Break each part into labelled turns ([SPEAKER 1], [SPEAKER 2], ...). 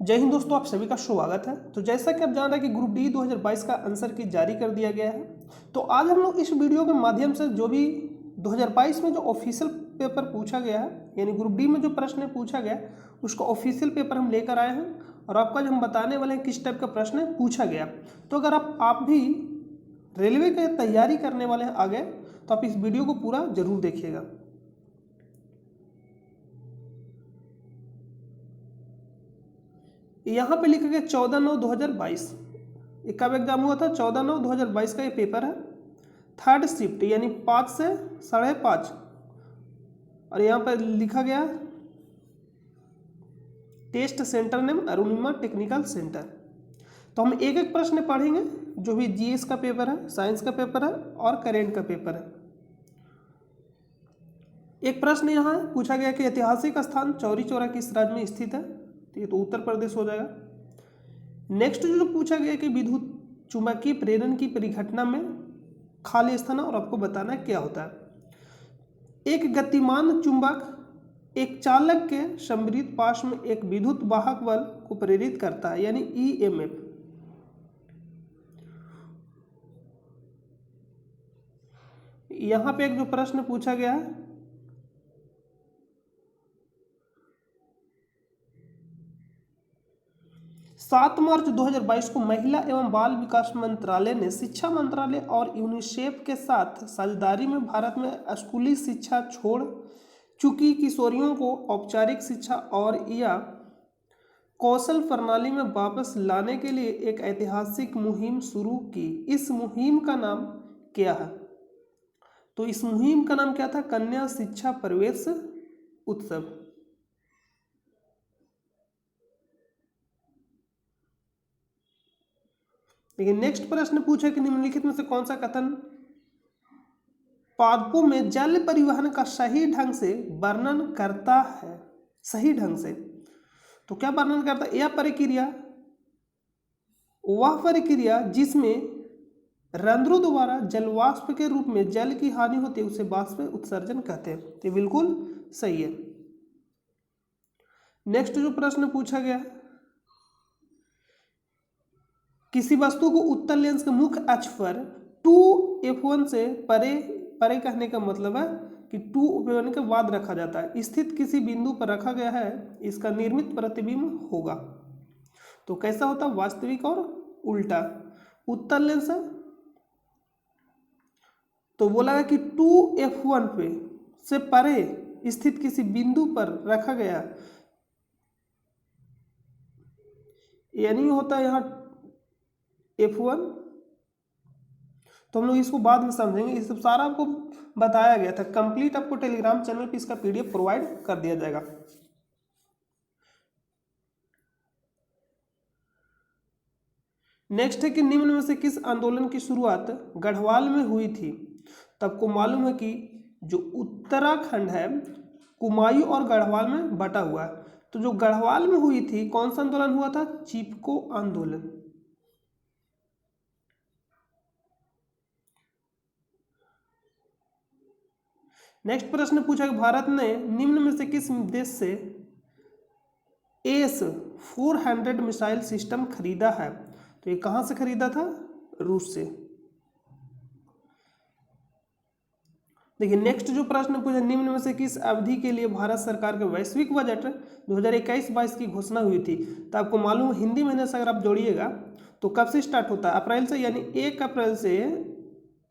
[SPEAKER 1] जय हिंद दोस्तों, आप सभी का स्वागत है। तो जैसा कि आप जान रहे हैं कि ग्रुप डी 2022 का आंसर की जारी कर दिया गया है। तो आज हम लोग इस वीडियो के माध्यम से जो भी 2022 में जो ऑफिशियल पेपर पूछा गया है, यानी ग्रुप डी में जो प्रश्न पूछा गया है, उसका ऑफिशियल पेपर हम लेकर आए हैं और आपका जो हम बताने वाले हैं किस टाइप का प्रश्न पूछा गया। तो अगर आप भी रेलवे की तैयारी करने वाले हैं आगे, तो आप इस वीडियो को पूरा जरूर देखिएगा। यहाँ पे लिखा गया 14/9/2022। ये कब एग्जाम हुआ था? 14/9/2022 का ये पेपर है। थर्ड शिफ्ट यानी 5 से 5:30। और यहाँ पर लिखा गया test centre name Arunima technical centre. तो हम एक एक प्रश्न पढ़ेंगे, जो भी जीएस का पेपर है, साइंस का पेपर है और करेंट का पेपर है। एक प्रश्न यहाँ पूछा गया कि ऐतिहासिक स्थान चौरी चौरा किस राज्य में स्थित है? तो ये तो उत्तर प्रदेश हो जाएगा। नेक्स्ट जो पूछा गया कि विद्युत चुंबकीय प्रेरण की परिघटना में खाली स्थान और आपको बताना क्या होता है। एक गतिमान चुंबक एक चालक के संवृत पाश में एक विद्युत वाहक बल को प्रेरित करता है, यानी ईएमएफ। यहां पे एक जो प्रश्न पूछा गया है, सात मार्च 2022 को महिला एवं बाल विकास मंत्रालय ने शिक्षा मंत्रालय और यूनिसेफ के साथ साझेदारी में भारत में स्कूली शिक्षा छोड़ चुकी किशोरियों को औपचारिक शिक्षा और या कौशल प्रणाली में वापस लाने के लिए एक ऐतिहासिक मुहिम शुरू की। इस मुहिम का नाम क्या है? तो इस मुहिम का नाम क्या था? कन्या शिक्षा प्रवेश उत्सव। लेकिन नेक्स्ट प्रश्न पूछा कि निम्नलिखित में से कौन सा कथन पादपों में जल परिवहन का सही ढंग से वर्णन करता है? सही ढंग से तो क्या वर्णन करता है? यह प्रक्रिया वह प्रक्रिया जिसमें रंध्रों द्वारा जलवाष्प के रूप में जल की हानि होती है उसे वाष्प उत्सर्जन कहते हैं। तो बिल्कुल सही है। नेक्स्ट जो प्रश्न पूछा गया, किसी वस्तु को उत्तल लेंस के मुख्य अक्ष पर 2f1 से परे परे कहने का मतलब है कि 2f1 के बाद रखा जाता है, स्थित किसी बिंदु पर रखा गया है, इसका निर्मित प्रतिबिंब होगा। तो कैसा होता? वास्तविक और उल्टा। उत्तल लेंस है तो बोला है कि 2f1 पे से परे स्थित किसी बिंदु पर रखा गया, यानी होता है यहाँ f1। तो हम लोग इसको बाद में समझेंगे। ये सब सारा आपको बताया गया था कंप्लीट, आपको टेलीग्राम चैनल पे इसका पीडीएफ प्रोवाइड कर दिया जाएगा। नेक्स्ट है कि निम्न में से किस आंदोलन की शुरुआत गढ़वाल में हुई थी? तो आपको मालूम है कि जो उत्तराखंड है कुमायूं और गढ़वाल में बटा हुआ है। तो जो गढ़वाल में हुई थी, कौन सा आंदोलन हुआ था? चिपको आंदोलन। नेक्स्ट प्रश्न पूछा कि भारत ने निम्न में से किस देश से AS-400 मिसाइल सिस्टम खरीदा है? तो ये कहां से खरीदा था? रूस से। देखिए नेक्स्ट जो प्रश्न पूछा, निम्न में से किस अवधि के लिए भारत सरकार के वैश्विक बजट 2021-22 की घोषणा हुई थी? तो आपको मालूम, हिंदी महीने से अगर आप जोड़िएगा तो कब से स्टार्ट होता है? अप्रैल से, यानी 1 अप्रैल से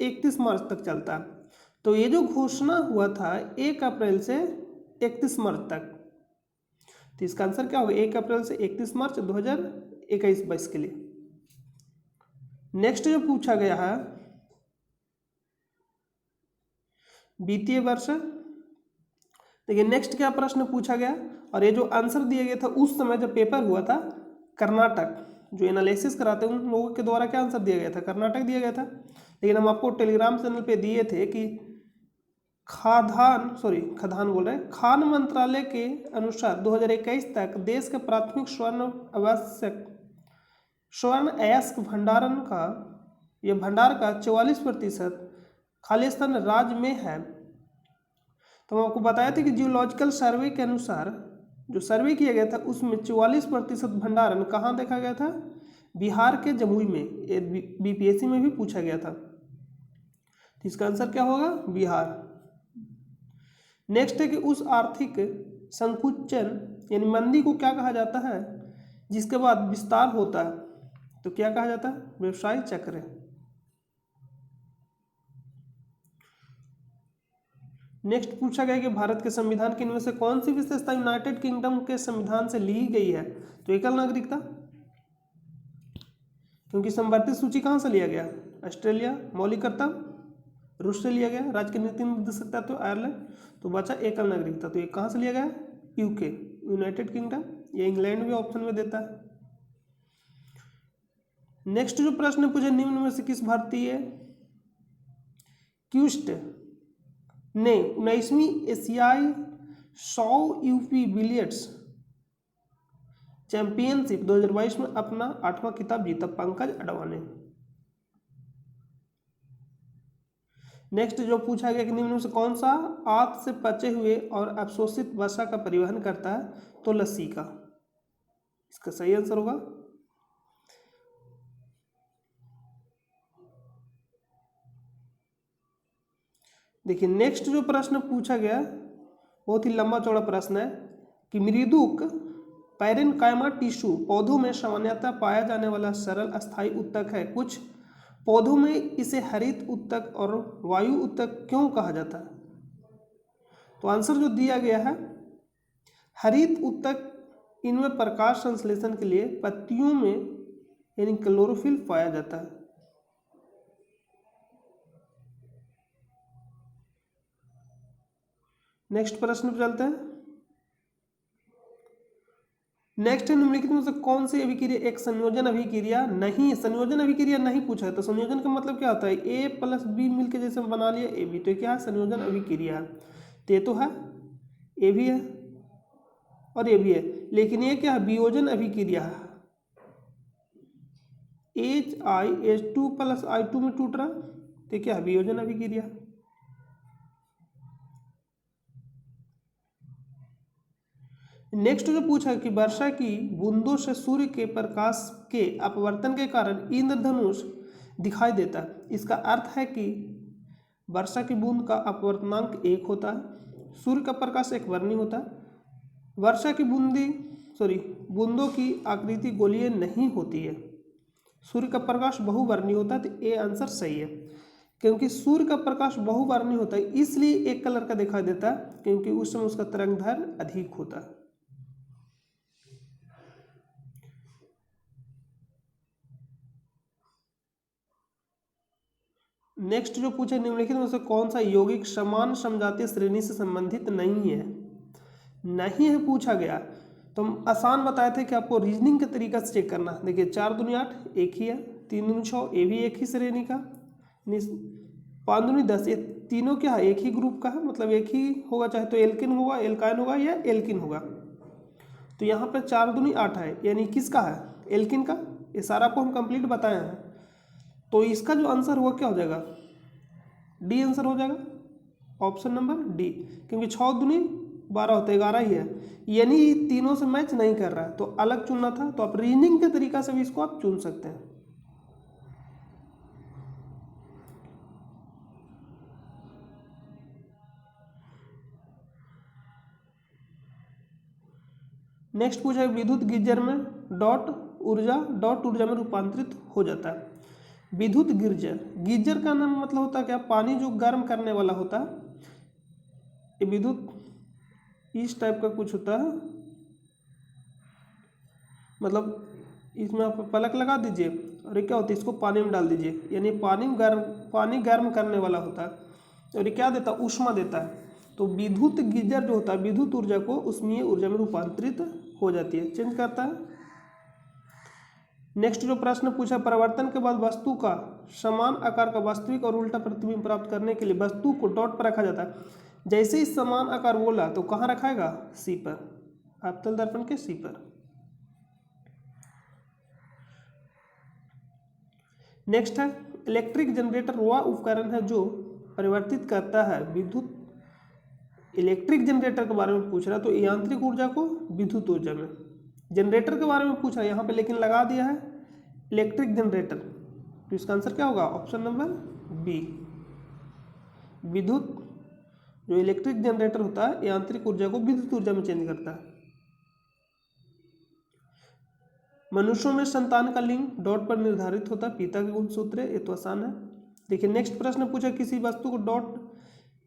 [SPEAKER 1] 31 मार्च तक चलता है। तो ये जो घोषणा हुआ था 1 अप्रैल से 31 मार्च तक, तो इसका आंसर क्या होगा? 1 अप्रैल से 31 मार्च 2021-22 के लिए। नेक्स्ट जो पूछा गया है वित्तीय वर्ष। देखिए नेक्स्ट क्या प्रश्न पूछा गया, और ये जो आंसर दिया गया था उस समय जब पेपर हुआ था, कर्नाटक जो एनालिसिस कराते हैं उन लोगों के द्वारा क्या आंसर दिया गया था? कर्नाटक दिया गया था। लेकिन हम आपको टेलीग्राम चैनल पे दिए थे कि खान मंत्रालय के अनुसार 2021 तक देश के प्राथमिक स्वर्ण अयस्क भंडार का 44% खाली स्थान राज्य में है। तो हम आपको बताया था कि जियोलॉजिकल सर्वे के अनुसार जो सर्वे किया गया था उसमें 44% भंडारण कहाँ देखा गया था? बिहार के जमुई में। बीपीएससी में भी पूछा गया था, तो इसका आंसर क्या होगा? बिहार। नेक्स्ट है कि उस आर्थिक संकुचन यानी मंदी को क्या कहा जाता है जिसके बाद विस्तार होता है? तो क्या कहा जाता है? व्यवसाय चक्र। नेक्स्ट पूछा गया कि भारत के संविधान की इनमें से कौन सी विशेषता यूनाइटेड किंगडम के संविधान से ली गई है? तो एकल नागरिकता, क्योंकि संवर्धित सूची कहाँ से लिया गया? ऑस्ट्रेलिया। मौलिक कर्तव्य रूस से लिया गया। राज्य के नीति निर्देशक तत्व आयरलैंड। तो बचा एकल नागरिकता, तो ये कहाँ से लिया गया? UK, United kingdom. या इंग्लैंड भी ऑप्शन में देता है। नेक्स्ट जो प्रश्न पूछे, निम्न में से किस भारतीय क्यूस्ट ने 19वीं एशियाई 100 यूपी बिलियर्ड्स चैंपियनशिप 2022 में अपना 8वां खिताब जीता? पंकज अडवाणी। नेक्स्ट जो पूछा गया कि निम्न में से कौन सा आंत से पचे हुए और अवशोषित वसा का परिवहन करता है? तो लसीका। इसका सही आंसर होगा। देखिए नेक्स्ट जो प्रश्न पूछा गया बहुत ही लंबा चौड़ा प्रश्न है कि मृदुक पैरेनकाइमा टिश्यू पौधों में सामान्यतः पाया जाने वाला सरल अस्थायी उत्तक है। कुछ पौधों में इसे हरित उत्तक और वायु उत्तक क्यों कहा जाता है? तो आंसर जो दिया गया है, हरित उत्तक इनमें प्रकाश संश्लेषण के लिए पत्तियों में यानी क्लोरोफिल पाया जाता है। नेक्स्ट प्रश्न पर चलते हैं। नेक्स्ट है निम्नलिखित में से कौन सी अभिक्रिया एक संयोजन अभिक्रिया नहीं है? संयोजन अभिक्रिया नहीं पूछा है, तो संयोजन का मतलब क्या होता है? ए प्लस बी मिलकर जैसे बना लिया ए बी, तो क्या है? संयोजन अभिक्रिया है। तो ये तो है, ए भी है और ये भी है, लेकिन ये क्या है? वियोजन अभिक्रिया है। HiH2 प्लस I2 में टूट रहा, तो क्या है? वियोजन अभिक्रिया। नेक्स्ट जो पूछा कि वर्षा की बूंदों से सूर्य के प्रकाश के अपवर्तन के कारण इंद्रधनुष दिखाई देता है। इसका अर्थ है कि वर्षा की बूंद का अपवर्तनांक 1 होता है, सूर्य का प्रकाश एक वर्णी होता है। वर्षा की बूंदों की आकृति गोलीय नहीं होती है, सूर्य का प्रकाश बहुवर्णी होता है। तो ये आंसर सही है, क्योंकि सूर्य का प्रकाश बहुवर्णी होता है इसलिए एक कलर का दिखाई देता है, क्योंकि उस समय उसका तरंगदैर्घ्य अधिक होता है। नेक्स्ट जो पूछे, निम्नलिखित में से कौन सा यौगिक समान समजातीय श्रेणी से संबंधित नहीं है? नहीं है पूछा गया, तो हम आसान बताए थे कि आपको रीजनिंग के तरीका से चेक करना। देखिए 4 दूनी 8 एक ही है, 3 दूनी 6 ये भी एक ही श्रेणी का, 5 दूनी 10 ये तीनों क्या है? एक ही ग्रुप का है, मतलब एक ही होगा, चाहे तो एल्किन होगा, एल्काइन होगा या एल्किन होगा। तो यहाँ पे 4 दूनी 8 है, यानी किसका है? एल्किन का। ये सारा आपको हम कंप्लीट बताए हैं, तो इसका जो आंसर होगा क्या हो जाएगा? डी आंसर हो जाएगा, ऑप्शन नंबर डी, क्योंकि 6 दूनी 12 होते 11 ही है, यानी तीनों से मैच नहीं कर रहा है, तो अलग चुनना था। तो आप रीजनिंग के तरीका से भी इसको आप चुन सकते हैं। नेक्स्ट पूछा है विद्युत गीजर में डॉट ऊर्जा में रूपांतरित हो जाता है। विद्युत गीजर का नाम मतलब होता है क्या? पानी जो गर्म करने वाला होता है, ये विद्युत इस टाइप का कुछ होता है, मतलब इसमें आप पलक लगा दीजिए और ये क्या होता है? इसको पानी में डाल दीजिए, यानी पानी गर्म करने वाला होता है, और ये क्या देता है? ऊष्मा देता है। तो विद्युत गीजर जो होता है विद्युत ऊर्जा को ऊष्मीय ऊर्जा में रूपांतरित हो जाती है, चेंज करता है। नेक्स्ट जो प्रश्न पूछा, परिवर्तन के बाद वस्तु का समान आकार का वास्तविक और उल्टा प्रतिबिंब प्राप्त करने के लिए वस्तु को डॉट पर रखा जाता है। जैसे ही समान आकार बोला तो कहाँ रखाएगा? सी पर, अवतल दर्पण के सी पर। नेक्स्ट है इलेक्ट्रिक जनरेटर वह उपकरण है जो परिवर्तित करता है विद्युत इलेक्ट्रिक जनरेटर के बारे में पूछ रहा है तो यांत्रिक ऊर्जा को विद्युत ऊर्जा में, जनरेटर के बारे में पूछ रहा है यहाँ पे, लेकिन लगा दिया है इलेक्ट्रिक जनरेटर, तो इसका आंसर क्या होगा? ऑप्शन नंबर बी, विद्युत। जो इलेक्ट्रिक जनरेटर होता है यांत्रिक ऊर्जा को विद्युत ऊर्जा में चेंज करता है। मनुष्यों में संतान का लिंग डॉट पर निर्धारित होता है, पिता के गुणसूत्र, ये तो आसान है। देखिए नेक्स्ट प्रश्न पूछा, किसी वस्तु को डॉट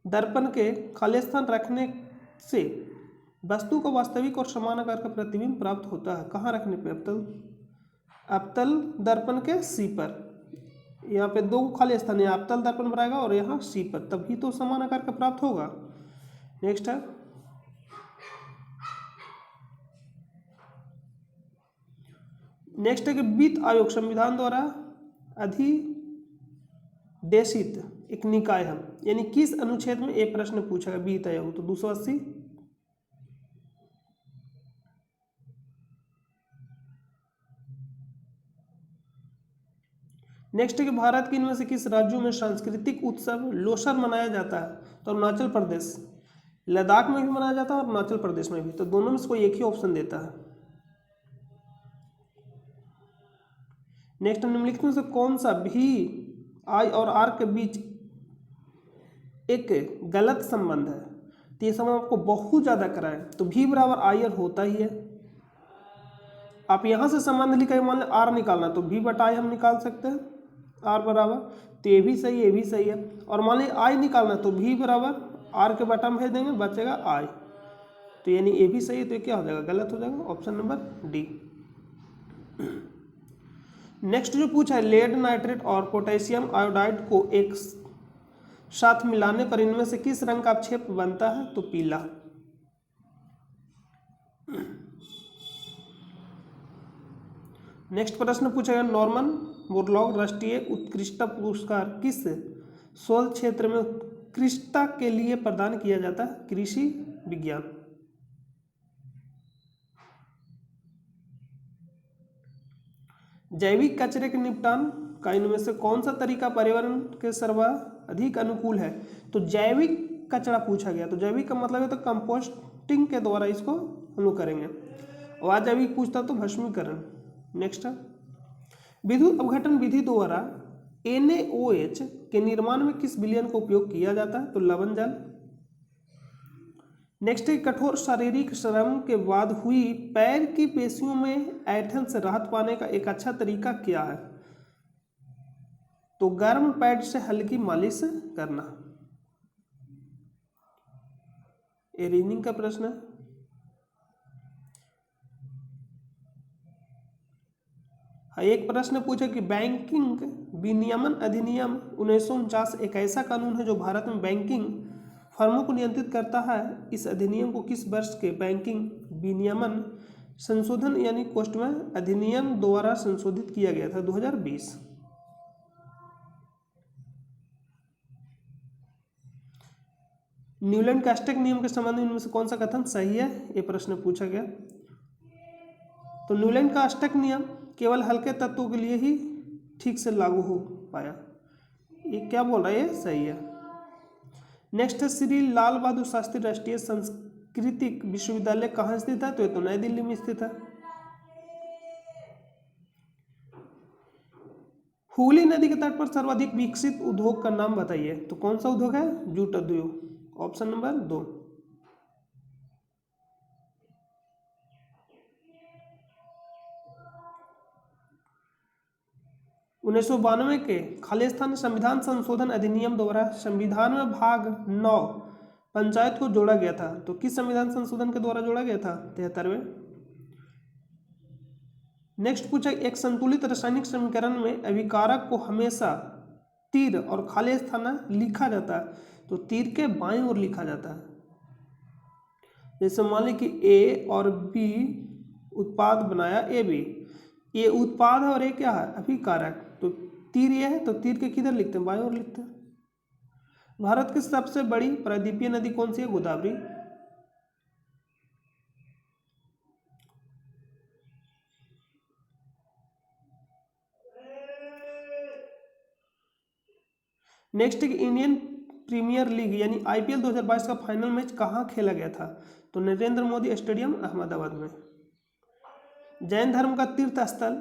[SPEAKER 1] दर्पण के खाली स्थान रखने से वस्तु का वास्तविक और समान आकार का प्रतिबिंब प्राप्त होता है। कहाँ रखने पे? अवतल दर्पण के सी पर। यहाँ पे दो खाली स्थान है, अवतल दर्पण बनाएगा और यहाँ सी पर, तभी तो समान आकार का प्राप्त होगा। नेक्स्ट है, कि वित्त आयोग संविधान द्वारा अधिदेशित एक निकाय है, यानी किस अनुच्छेद में ये प्रश्न पूछा गया? वित्त आयोग तो 280। नेक्स्ट है कि भारत के इनमें से किस राज्यों में सांस्कृतिक उत्सव लोसर मनाया जाता है? तो अरुणाचल प्रदेश, लद्दाख में भी मनाया जाता है और अरुणाचल प्रदेश में भी, तो दोनों में से कोई एक ही ऑप्शन देता है। नेक्स्ट, निम्नलिखित में से कौन सा भी आई और आर के बीच एक गलत संबंध है? तो ये संबंध आपको बहुत ज्यादा कराए, तो भी बराबर आई आर होता ही है। आप यहां से संबंध लिखा, मान लो आर निकालना, तो भी बटा आई हम निकाल सकते हैं, आर बराबर, तो ये भी सही है, ये भी सही है। और मान लीजिए आई निकालना, तो भी बराबर आर के बटा में भेज देंगे, बचेगा आई, तो यानी ये भी सही है, तो ये क्या हो जाएगा? गलत हो जाएगा, ऑप्शन नंबर डी। नेक्स्ट जो पूछा है, लेड नाइट्रेट और पोटेशियम आयोडाइड को एक साथ मिलाने पर इनमें से किस रंग का अवक्षेप बनता है? तो पीला। नेक्स्ट प्रश्न पूछा गया, नॉर्मन बोरलॉग राष्ट्रीय उत्कृष्टता पुरस्कार किस शोध क्षेत्र में उत्कृष्टता के लिए प्रदान किया जाता है? कृषि विज्ञान। जैविक कचरे के निपटान का इनमें से कौन सा तरीका पर्यावरण के सर्वाधिक अनुकूल है? तो जैविक कचरा पूछा गया, तो जैविक का मतलब है तो कंपोस्टिंग के द्वारा इसको हम लोग करेंगे, और अजैविक पूछता तो भस्मीकरण। नेक्स्ट है, विद्युत अपघटन विधि द्वारा NaOH के निर्माण में किस विलयन का उपयोग किया जाता है? तो लवण जल। नेक्स्ट है, कठोर शारीरिक श्रम के बाद हुई पैर की पेशियों में ऐंठन से राहत पाने का एक अच्छा तरीका क्या है? तो गर्म पैड से हल्की मालिश करना। ये रीजनिंग का प्रश्न है। एक प्रश्न पूछा कि बैंकिंग विनियमन अधिनियम 1949 एक ऐसा कानून है जो भारत में बैंकिंग फर्मों को नियंत्रित करता है। इस अधिनियम को किस वर्ष के बैंकिंग विनियमन संशोधन यानी कोष्ट में अधिनियम द्वारा संशोधित किया गया था? 2020। न्यूलैंड कास्टिक नियम के संबंध में इनमें से कौन सा कथन सही है? ये प्रश्न पूछा गया। तो न्यूलैंड कास्टिक नियम केवल हल्के तत्वों के लिए ही ठीक से लागू हो पाया, ये क्या बोल रहा है? ये सही है। नेक्स्ट है, श्री लाल बहादुर शास्त्री राष्ट्रीय सांस्कृतिक विश्वविद्यालय कहाँ स्थित है? तो ये तो नई दिल्ली में स्थित है। हुगली नदी के तट पर सर्वाधिक विकसित उद्योग का नाम बताइए? तो कौन सा उद्योग है? जूट उद्योग, ऑप्शन नंबर 2। 1992 के खालिस्तान संविधान संशोधन अधिनियम द्वारा संविधान में भाग 9 पंचायत को जोड़ा गया था। तो किस संविधान संशोधन के द्वारा जोड़ा गया था? 73वें। नेक्स्ट पूछा, एक संतुलित रासायनिक समीकरण में अभिकारक को हमेशा तीर और खाली स्थान लिखा जाता है, तो तीर के बाईं ओर लिखा जाता है। जैसे मान ली कि ए और बी उत्पाद बनाया, ए बी, ये उत्पाद है और ये क्या है? अभिकारक। तो तीर ये है, तो तीर के किधर लिखते हैं? बाईं ओर लिखते हैं। भारत की सबसे बड़ी प्रायद्वीपीय नदी कौन सी है? Godavari. Next Indian premier league यानी IPL 2022 का फाइनल मैच कहाँ खेला गया था? तो नरेंद्र मोदी स्टेडियम अहमदाबाद में। जैन धर्म का तीर्थ स्थल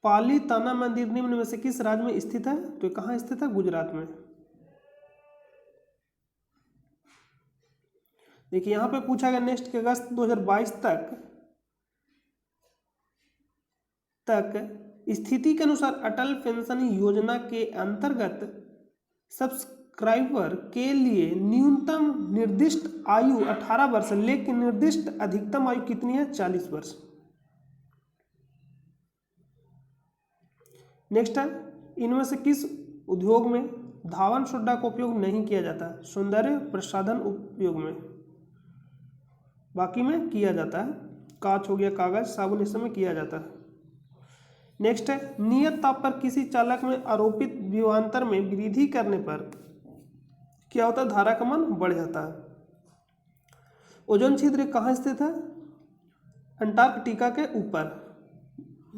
[SPEAKER 1] पालीताना मंदिर निम्न में से किस राज्य में स्थित है? तो कहाँ स्थित है? गुजरात में। देखिए यहाँ पे पूछा गया नेक्स्ट के अगस्त 2022 तक स्थिति के अनुसार अटल पेंशन योजना के अंतर्गत सब्सक्राइबर के लिए न्यूनतम निर्दिष्ट आयु 18 वर्ष लेकिन निर्दिष्ट अधिकतम आयु कितनी है? 40 वर्ष। नेक्स्ट है, इनमें से किस उद्योग में धावन सोडा का उपयोग नहीं किया जाता? सौंदर्य प्रसाधन उपयोग में, बाकी में किया जाता है। कांच हो गया, कागज, साबुन, इस समय किया जाता है। नेक्स्ट है, नियत ताप पर किसी चालक में आरोपित विभवांतर में वृद्धि करने पर क्या होता है? धारा का मान बढ़ जाता है। ओजोन छिद्र कहाँ स्थित है? अंटार्कटिका के ऊपर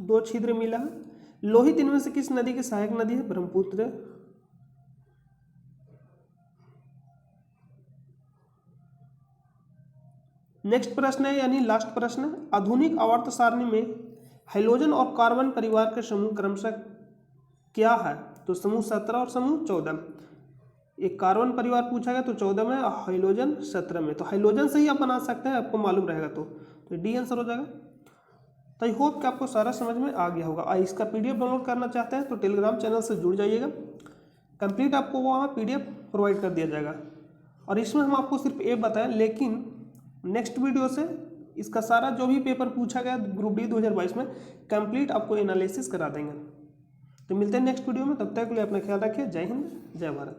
[SPEAKER 1] 2 छिद्र मिला है। लोहित इनमें से किस नदी की सहायक नदी है? ब्रह्मपुत्र। नेक्स्ट प्रश्न है यानी लास्ट प्रश्न, आधुनिक आवर्त सारणी में हाइड्रोजन और कार्बन परिवार के समूह क्रमशः क्या है? तो समूह 17 और समूह 14। एक कार्बन परिवार पूछा गया तो 14 में, हाइड्रोजन 17 में। तो हाइड्रोजन से ही आप बना सकते हैं, आपको मालूम रहेगा तो डी आंसर हो जाएगा। तो आई होप कि आपको सारा समझ में आ गया होगा। इसका PDF डाउनलोड करना चाहते हैं तो टेलीग्राम चैनल से जुड़ जाइएगा, कंप्लीट आपको वहाँ PDF प्रोवाइड कर दिया जाएगा। और इसमें हम आपको सिर्फ ये बताएं, लेकिन नेक्स्ट वीडियो से इसका सारा जो भी पेपर पूछा गया ग्रुप डी 2022 में कंप्लीट आपको एनालिसिस करा देंगे। तो मिलते हैं नेक्स्ट वीडियो में, तब तक के लिए अपना ख्याल रखिए। जय हिंद, जय भारत।